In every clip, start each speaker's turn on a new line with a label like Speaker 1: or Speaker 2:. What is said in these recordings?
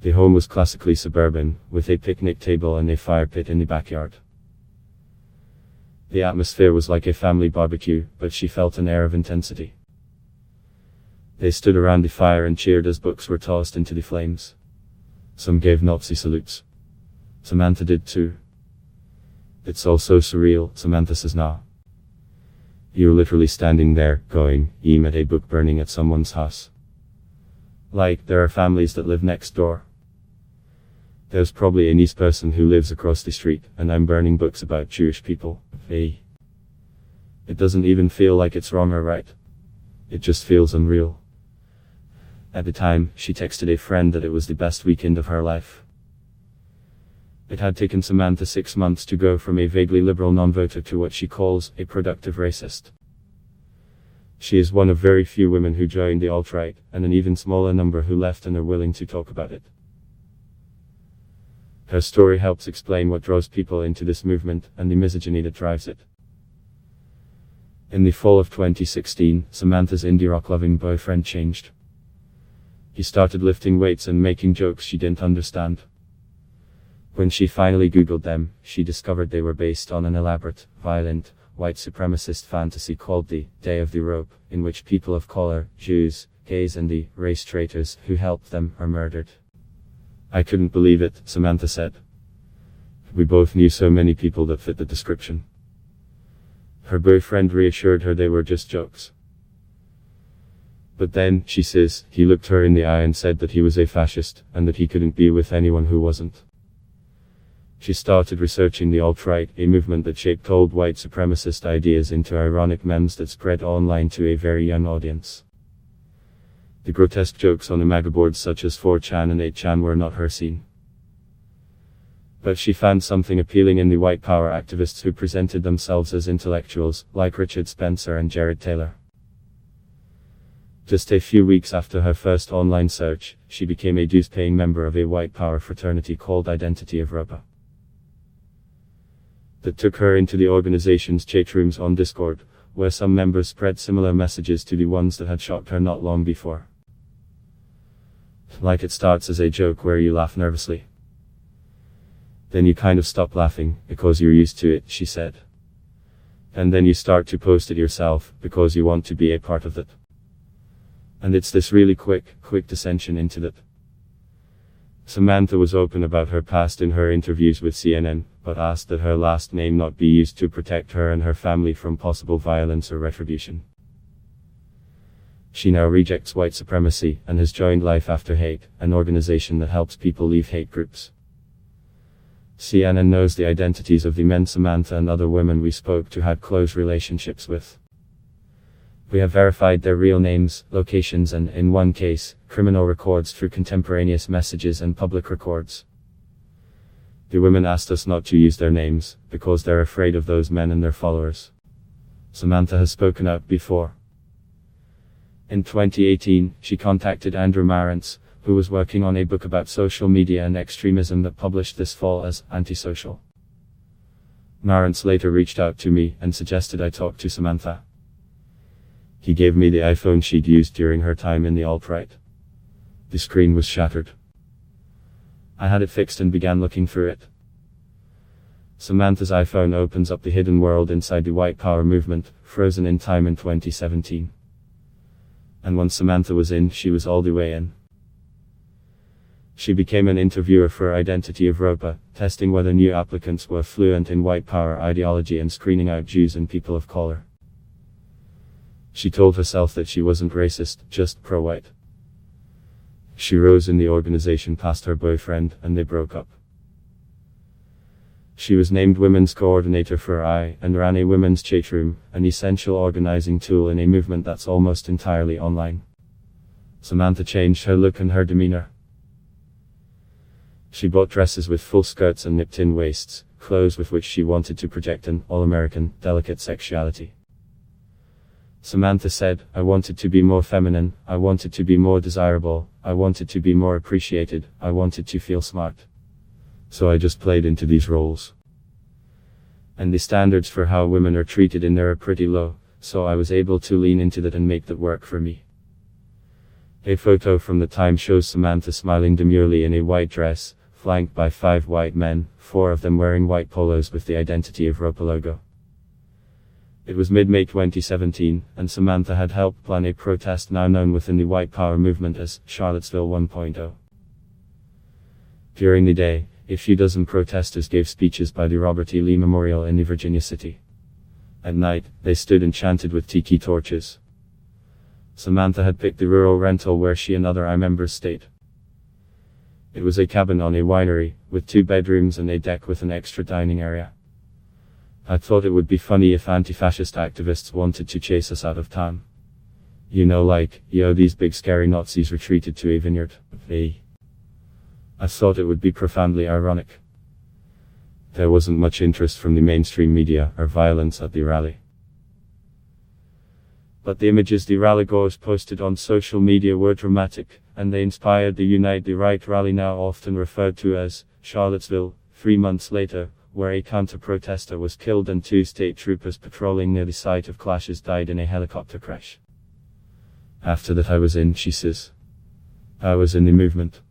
Speaker 1: The home was classically suburban, with a picnic table and a fire pit in the backyard. The atmosphere was like a family barbecue, but she felt an air of intensity. They stood around the fire and cheered as books were tossed into the flames. Some gave Nazi salutes. Samantha did too. "It's all so surreal," Samantha says now. "You're literally standing there, going, at a book burning at someone's house. Like, there are families that live next door. There's probably a nice person who lives across the street, and I'm burning books about Jewish people. Hey. It doesn't even feel like it's wrong or right. It just feels unreal." At the time, she texted a friend that it was the best weekend of her life. It had taken Samantha 6 months to go from a vaguely liberal non-voter to what she calls a productive racist. She is one of very few women who joined the alt-right, and an even smaller number who left and are willing to talk about it. Her story helps explain what draws people into this movement, and the misogyny that drives it. In the fall of 2016, Samantha's indie rock-loving boyfriend changed. He started lifting weights and making jokes she didn't understand. When she finally Googled them, she discovered they were based on an elaborate, violent, white supremacist fantasy called the Day of the Rope, in which people of color, Jews, gays and the race traitors who helped them are murdered. "I couldn't believe it," Samantha said. "We both knew so many people that fit the description." Her boyfriend reassured her they were just jokes. But then, she says, he looked her in the eye and said that he was a fascist, and that he couldn't be with anyone who wasn't. She started researching the alt-right, a movement that shaped old white supremacist ideas into ironic memes that spread online to a very young audience. The grotesque jokes on imago boards such as 4chan and 8chan were not her scene. But she found something appealing in the white power activists who presented themselves as intellectuals, like Richard Spencer and Jared Taylor. Just a few weeks after her first online search, she became a dues-paying member of a white power fraternity called Identity of Europa. That took her into the organization's chat rooms on Discord, where some members spread similar messages to the ones that had shocked her not long before. Like, it starts as a joke where you laugh nervously. Then you kind of stop laughing, because you're used to it, she said. And then you start to post it yourself, because you want to be a part of it. And it's this really quick descension into that. Samantha was open about her past in her interviews with CNN, but asked that her last name not be used to protect her and her family from possible violence or retribution. She now rejects white supremacy, and has joined Life After Hate, an organization that helps people leave hate groups. CNN knows the identities of the men Samantha and other women we spoke to had close relationships with. We have verified their real names, locations and, in one case, criminal records through contemporaneous messages and public records. The women asked us not to use their names, because they're afraid of those men and their followers. Samantha has spoken out before. In 2018, she contacted Andrew Marantz, who was working on a book about social media and extremism that published this fall as Antisocial. Marantz later reached out to me and suggested I talk to Samantha. He gave me the iPhone she'd used during her time in the alt-right. The screen was shattered. I had it fixed and began looking through it. Samantha's iPhone opens up the hidden world inside the white power movement, frozen in time in 2017. And once Samantha was in, she was all the way in. She became an interviewer for Identity of Europa, testing whether new applicants were fluent in white power ideology and screening out Jews and people of color. She told herself that she wasn't racist, just pro-white. She rose in the organization past her boyfriend, and they broke up. She was named Women's Coordinator for I, and ran a women's chat room, an essential organizing tool in a movement that's almost entirely online. Samantha changed her look and her demeanor. She bought dresses with full skirts and nipped-in waists, clothes with which she wanted to project an all-American, delicate sexuality. Samantha said, "I wanted to be more feminine, I wanted to be more desirable, I wanted to be more appreciated, I wanted to feel smart. So I just played into these roles. And the standards for how women are treated in there are pretty low, so I was able to lean into that and make that work for me. A photo from the time shows Samantha smiling demurely in a white dress, flanked by 5 white men, 4 of them wearing white polos with the Identity of Ropa logo. It was mid-May 2017, and Samantha had helped plan a protest now known within the white power movement as Charlottesville 1.0. During the day, a few dozen protesters gave speeches by the Robert E. Lee Memorial in the Virginia city. At night, they stood and chanted with tiki torches. Samantha had picked the rural rental where she and other I members stayed. It was a cabin on a winery, with 2 bedrooms and a deck with an extra dining area. I thought it would be funny if anti-fascist activists wanted to chase us out of town. You know, like, yo, these big scary Nazis retreated to a vineyard. I thought it would be profoundly ironic. There wasn't much interest from the mainstream media or violence at the rally. But the images the rallygoers posted on social media were dramatic, and they inspired the Unite the Right rally now often referred to as Charlottesville, 3 months later, where a counter-protester was killed and 2 state troopers patrolling near the site of clashes died in a helicopter crash. After that she says. I was in the movement.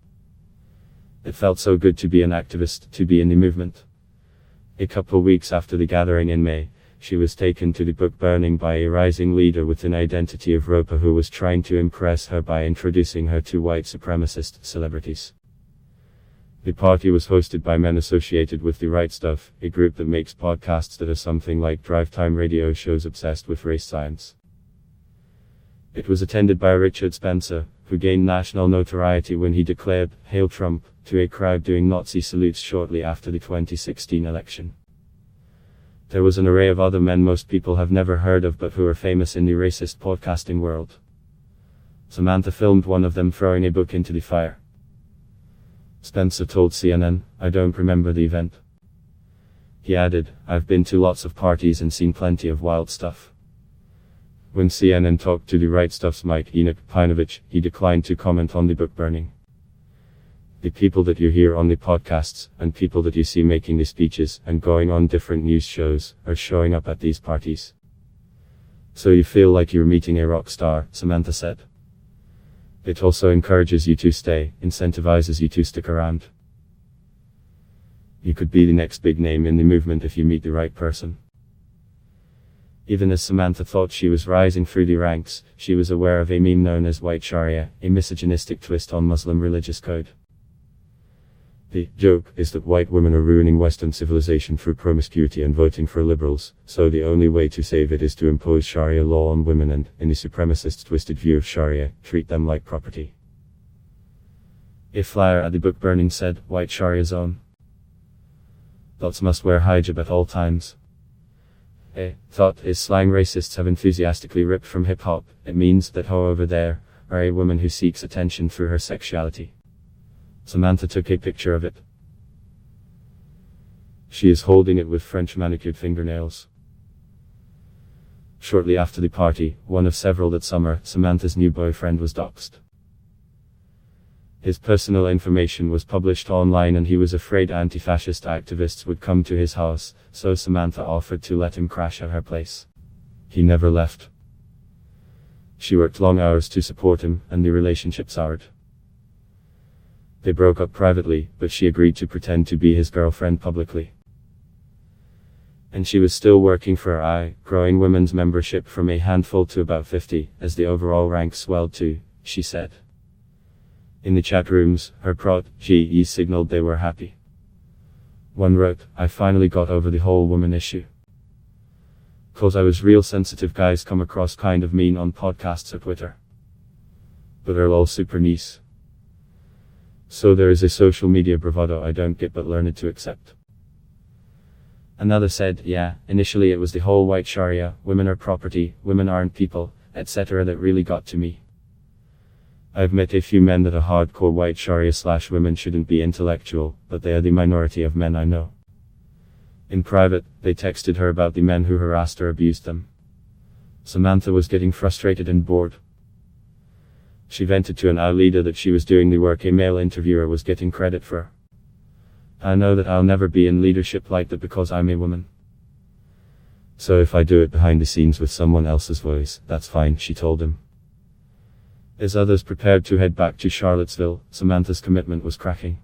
Speaker 1: It felt so good to be an activist, to be in the movement. A couple weeks after the gathering in May, she was taken to the book burning by a rising leader within Identity of Ropa who was trying to impress her by introducing her to white supremacist celebrities. The party was hosted by men associated with the Right Stuff, a group that makes podcasts that are something like drive time radio shows obsessed with race science. It was attended by Richard Spencer, who gained national notoriety when he declared, "Hail Trump," to a crowd doing Nazi salutes shortly after the 2016 election. There was an array of other men most people have never heard of but who are famous in the racist podcasting world. Samantha filmed one of them throwing a book into the fire. Spencer told CNN, "I don't remember the event." He added, "I've been to lots of parties and seen plenty of wild stuff." When CNN talked to the Right Stuff's Mike Enoch Pinovich, he declined to comment on the book burning. The people that you hear on the podcasts, and people that you see making the speeches, and going on different news shows, are showing up at these parties. So you feel like you're meeting a rock star, Samantha said. It also encourages you to stay, incentivizes you to stick around. You could be the next big name in the movement if you meet the right person. Even as Samantha thought she was rising through the ranks, she was aware of a meme known as White Sharia, a misogynistic twist on Muslim religious code. The joke is that white women are ruining Western civilization through promiscuity and voting for liberals, so the only way to save it is to impose Sharia law on women and, in the supremacists' twisted view of Sharia, treat them like property. A flyer at the book burning said, "White Sharia Zone. Thoughts must wear hijab at all times." A thought is slang racists have enthusiastically ripped from hip-hop. It means that ho over there, are a woman who seeks attention through her sexuality. Samantha took a picture of it. She is holding it with French manicured fingernails. Shortly after the party, one of several that summer, Samantha's new boyfriend was doxxed. His personal information was published online and he was afraid anti-fascist activists would come to his house, so Samantha offered to let him crash at her place. He never left. She worked long hours to support him, and the relationship soured. They broke up privately, but she agreed to pretend to be his girlfriend publicly. And she was still working for her growing women's membership from a handful to about 50, as the overall rank swelled too, she said. In the chat rooms, her protégés signaled they were happy. One wrote, "I finally got over the whole woman issue. 'Cause I was real sensitive guys come across kind of mean on podcasts or Twitter. But they're all super nice. So there is a social media bravado I don't get but learned to accept." Another said, "Yeah, initially it was the whole white Sharia, women are property, women aren't people, etc. that really got to me. I've met a few men that are hardcore white Sharia/women shouldn't be intellectual, but they are the minority of men I know." In private, they texted her about the men who harassed or abused them. Samantha was getting frustrated and bored. She vented to an leader that she was doing the work a male interviewer was getting credit for. "I know that I'll never be in leadership like that because I'm a woman. So if I do it behind the scenes with someone else's voice, that's fine," she told him. As others prepared to head back to Charlottesville, Samantha's commitment was cracking.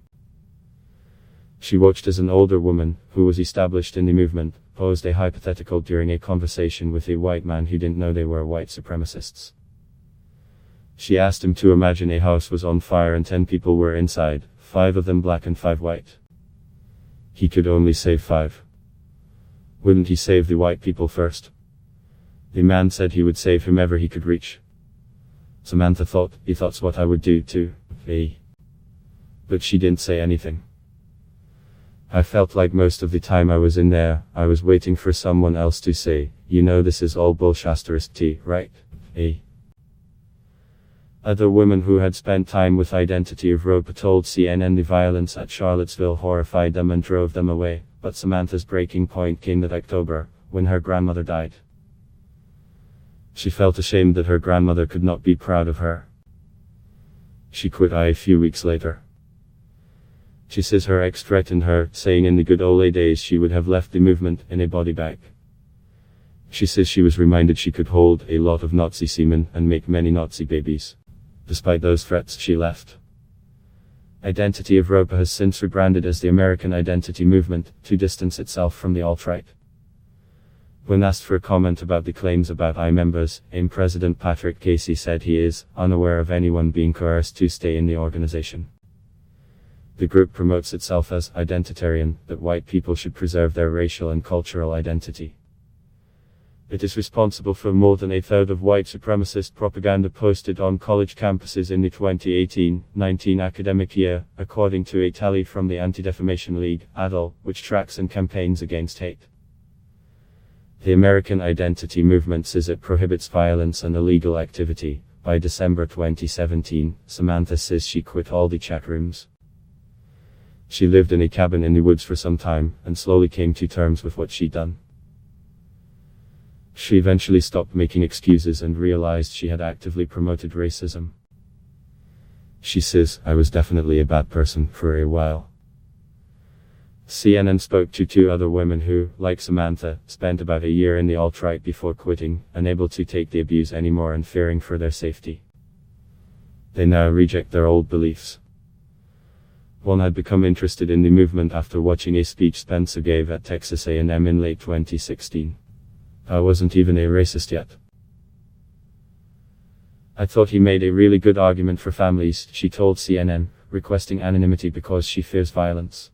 Speaker 1: She watched as an older woman, who was established in the movement, posed a hypothetical during a conversation with a white man who didn't know they were white supremacists. She asked him to imagine a house was on fire and 10 people were inside, 5 of them black and 5 white. He could only save 5. Wouldn't he save the white people first? The man said he would save whomever he could reach. Samantha thought, that's what I would do too, But she didn't say anything. I felt like most of the time I was in there, I was waiting for someone else to say, this is all bullshit, right? Other women who had spent time with Identity of Roper told CNN the violence at Charlottesville horrified them and drove them away, but Samantha's breaking point came that October, when her grandmother died. She felt ashamed that her grandmother could not be proud of her. She quit a few weeks later. She says her ex threatened her, saying in the good old days she would have left the movement in a body bag. She says she was reminded she could hold a lot of Nazi semen and make many Nazi babies. Despite those threats, she left. Identity of Roper has since rebranded as the American Identity Movement, to distance itself from the alt-right. When asked for a comment about the claims about I members, AIM President Patrick Casey said he is unaware of anyone being coerced to stay in the organization. The group promotes itself as identitarian, that white people should preserve their racial and cultural identity. It is responsible for more than a third of white supremacist propaganda posted on college campuses in the 2018-19 academic year, according to a tally from the Anti-Defamation League, ADL, which tracks and campaigns against hate. The American Identity Movement says it prohibits violence and illegal activity. By December 2017, Samantha says she quit all the chat rooms. She lived in a cabin in the woods for some time, and slowly came to terms with what she'd done. She eventually stopped making excuses and realized she had actively promoted racism. She says, I was definitely a bad person for a while. CNN spoke to 2 other women who, like Samantha, spent about a year in the alt-right before quitting, unable to take the abuse anymore and fearing for their safety. They now reject their old beliefs. One had become interested in the movement after watching a speech Spencer gave at Texas A&M in late 2016. I wasn't even a racist yet. I thought he made a really good argument for families, she told CNN, requesting anonymity because she fears violence.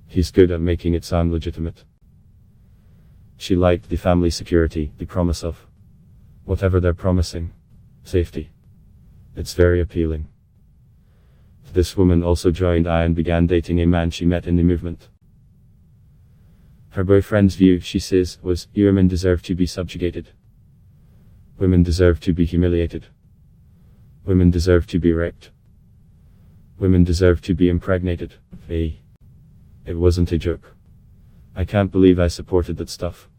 Speaker 1: He's good at making it sound legitimate. She liked the family security, the promise of whatever they're promising. Safety. It's very appealing. This woman also joined I and began dating a man she met in the movement. Her boyfriend's view, she says, was, women deserve to be subjugated. Women deserve to be humiliated. Women deserve to be raped. Women deserve to be impregnated. It wasn't a joke. I can't believe I supported that stuff.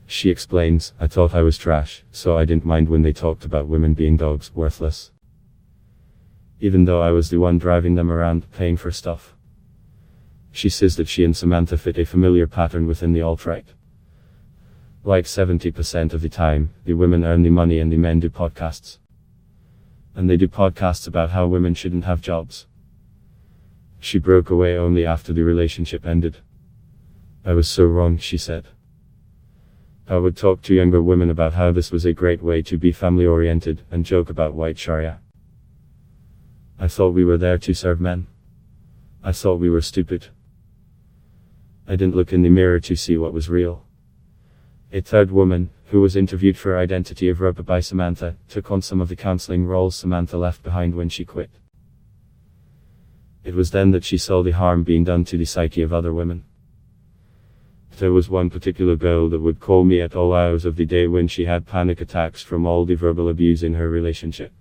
Speaker 1: She explains, I thought I was trash, so I didn't mind when they talked about women being dogs, worthless. Even though I was the one driving them around, paying for stuff. She says that she and Samantha fit a familiar pattern within the alt-right. Like 70% of the time, the women earn the money and the men do podcasts. And they do podcasts about how women shouldn't have jobs. She broke away only after the relationship ended. I was so wrong, she said. I would talk to younger women about how this was a great way to be family-oriented, and joke about white Sharia. I thought we were there to serve men. I thought we were stupid. I didn't look in the mirror to see what was real. A third woman, who was interviewed for Identity of Roper by Samantha, took on some of the counseling roles Samantha left behind when she quit. It was then that she saw the harm being done to the psyche of other women. There was one particular girl that would call me at all hours of the day when she had panic attacks from all the verbal abuse in her relationship.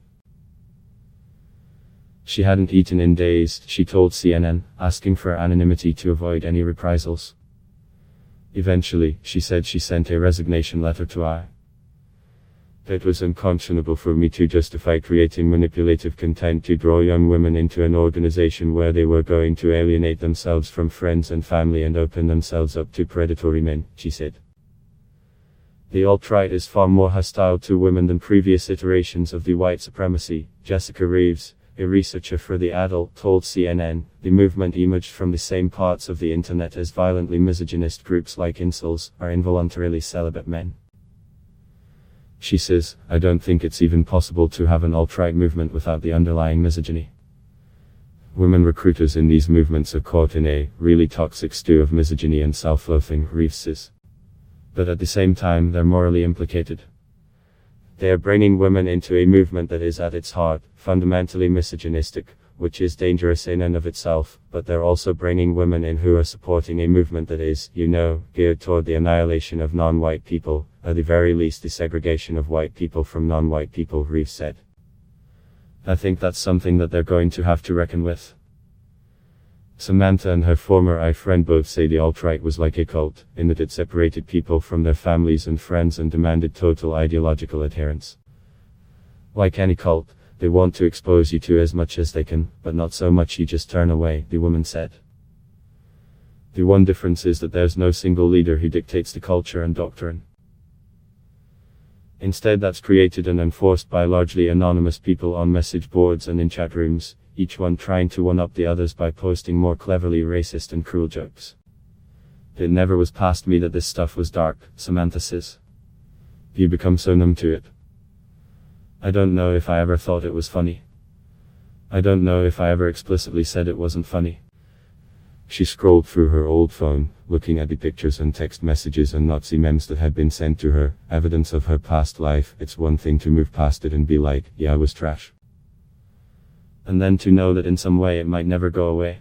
Speaker 1: She hadn't eaten in days, she told CNN, asking for anonymity to avoid any reprisals. Eventually, she said she sent a resignation letter to I. It was unconscionable for me to justify creating manipulative content to draw young women into an organization where they were going to alienate themselves from friends and family and open themselves up to predatory men, she said. The alt-right is far more hostile to women than previous iterations of the white supremacy, Jessica Reeves, a researcher for The Adult, told CNN. The movement emerged from the same parts of the internet as violently misogynist groups like incels, or involuntarily celibate men. She says, I don't think it's even possible to have an alt-right movement without the underlying misogyny. Women recruiters in these movements are caught in a really toxic stew of misogyny and self-loathing, Reeves says. But at the same time, they're morally implicated. They are bringing women into a movement that is at its heart fundamentally misogynistic, which is dangerous in and of itself, but they're also bringing women in who are supporting a movement that is, geared toward the annihilation of non-white people, at the very least the segregation of white people from non-white people, Reeves said. I think that's something that they're going to have to reckon with. Samantha and her former friend both say the alt-right was like a cult, in that it separated people from their families and friends and demanded total ideological adherence. Like any cult, they want to expose you to as much as they can, but not so much you just turn away, the woman said. The one difference is that there's no single leader who dictates the culture and doctrine. Instead, that's created and enforced by largely anonymous people on message boards and in chat rooms, each one trying to one-up the others by posting more cleverly racist and cruel jokes. It never was past me that this stuff was dark, Samantha says. You become so numb to it. I don't know if I ever thought it was funny. I don't know if I ever explicitly said it wasn't funny. She scrolled through her old phone, looking at the pictures and text messages and Nazi memes that had been sent to her, evidence of her past life. It's one thing to move past it and be like, yeah, I was trash. And then to know that in some way it might never go away.